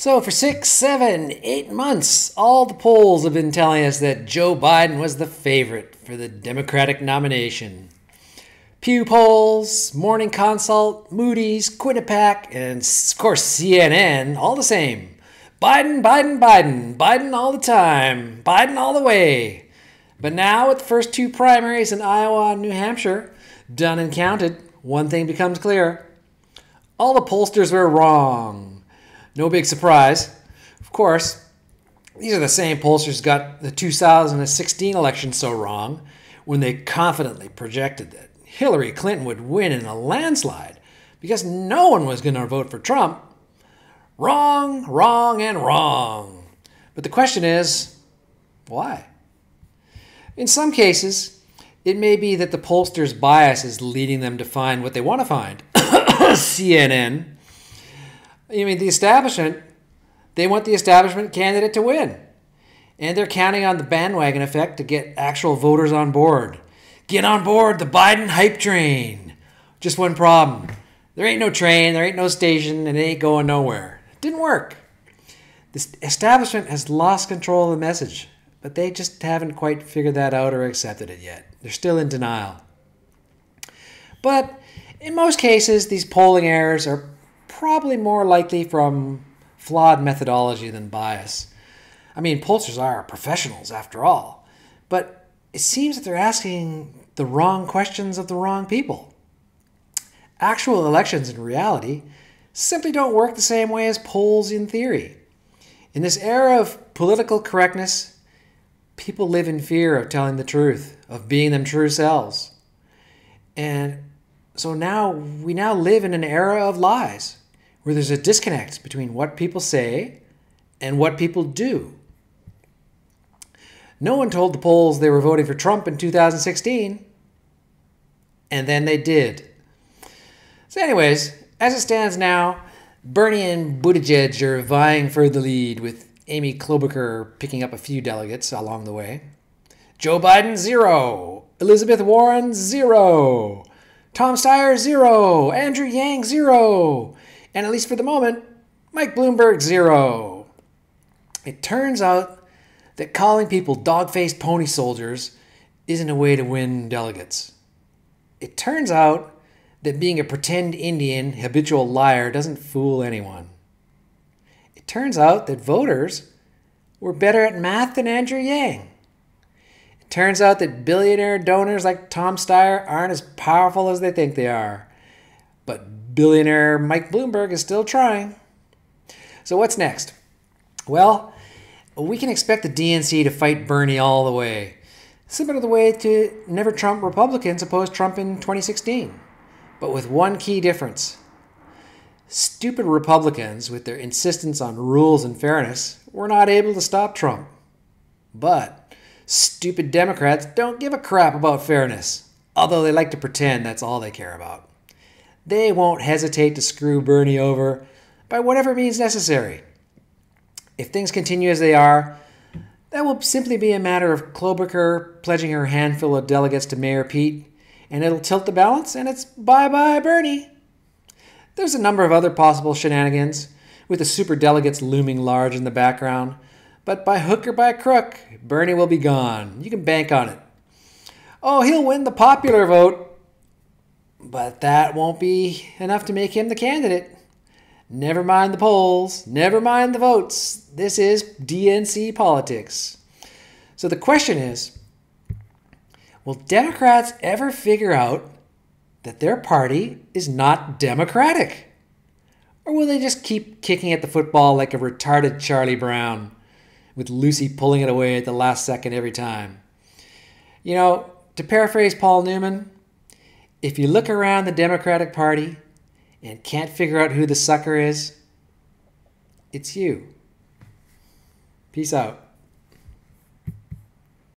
So for 6, 7, 8 months, all the polls have been telling us that Joe Biden was the favorite for the Democratic nomination. Pew polls, Morning Consult, Moody's, Quinnipiac, and of course CNN, all the same. Biden, Biden, Biden, Biden all the time, Biden all the way. But now with the first two primaries in Iowa and New Hampshire done and counted, one thing becomes clear. All the pollsters were wrong. No big surprise. Of course, these are the same pollsters who got the 2016 election so wrong when they confidently projected that Hillary Clinton would win in a landslide because no one was going to vote for Trump. Wrong, wrong, and wrong. But the question is, why? In some cases, it may be that the pollsters' bias is leading them to find what they want to find. CNN. I mean, the establishment, they want the establishment candidate to win. And they're counting on the bandwagon effect to get actual voters on board. Get on board the Biden hype train. Just one problem. There ain't no train, there ain't no station, and it ain't going nowhere. It didn't work. The establishment has lost control of the message, but they just haven't quite figured that out or accepted it yet. They're still in denial. But in most cases, these polling errors are probably more likely from flawed methodology than bias. I mean, pollsters are professionals after all, but it seems that they're asking the wrong questions of the wrong people. Actual elections in reality simply don't work the same way as polls in theory. In this era of political correctness, people live in fear of telling the truth, of being them true selves. And so we now live in an era of lies, where there's a disconnect between what people say and what people do. No one told the polls they were voting for Trump in 2016, and then they did. So anyways, as it stands now, Bernie and Buttigieg are vying for the lead, with Amy Klobuchar picking up a few delegates along the way. Joe Biden, 0. Elizabeth Warren, 0. Tom Steyer, 0. Andrew Yang, 0. And at least for the moment, Mike Bloomberg, 0. It turns out that calling people dog-faced pony soldiers isn't a way to win delegates. It turns out that being a pretend Indian, habitual liar doesn't fool anyone. It turns out that voters were better at math than Andrew Yang. It turns out that billionaire donors like Tom Steyer aren't as powerful as they think they are. But billionaire Mike Bloomberg is still trying. So what's next? Well, we can expect the DNC to fight Bernie all the way, similar to the way to Never Trump Republicans opposed Trump in 2016, but with one key difference. Stupid Republicans, with their insistence on rules and fairness, were not able to stop Trump. But stupid Democrats don't give a crap about fairness, although they like to pretend that's all they care about. They won't hesitate to screw Bernie over by whatever means necessary. If things continue as they are, that will simply be a matter of Klobuchar pledging her handful of delegates to Mayor Pete, and it'll tilt the balance, and it's bye-bye Bernie. There's a number of other possible shenanigans, with the superdelegates looming large in the background, but by hook or by crook, Bernie will be gone. You can bank on it. Oh, he'll win the popular vote, but that won't be enough to make him the candidate. Never mind the polls, never mind the votes. This is DNC politics. So the question is, will Democrats ever figure out that their party is not democratic? Or will they just keep kicking at the football like a retarded Charlie Brown, with Lucy pulling it away at the last second every time? You know, to paraphrase Paul Newman, if you look around the Democratic Party and can't figure out who the sucker is, it's you. Peace out.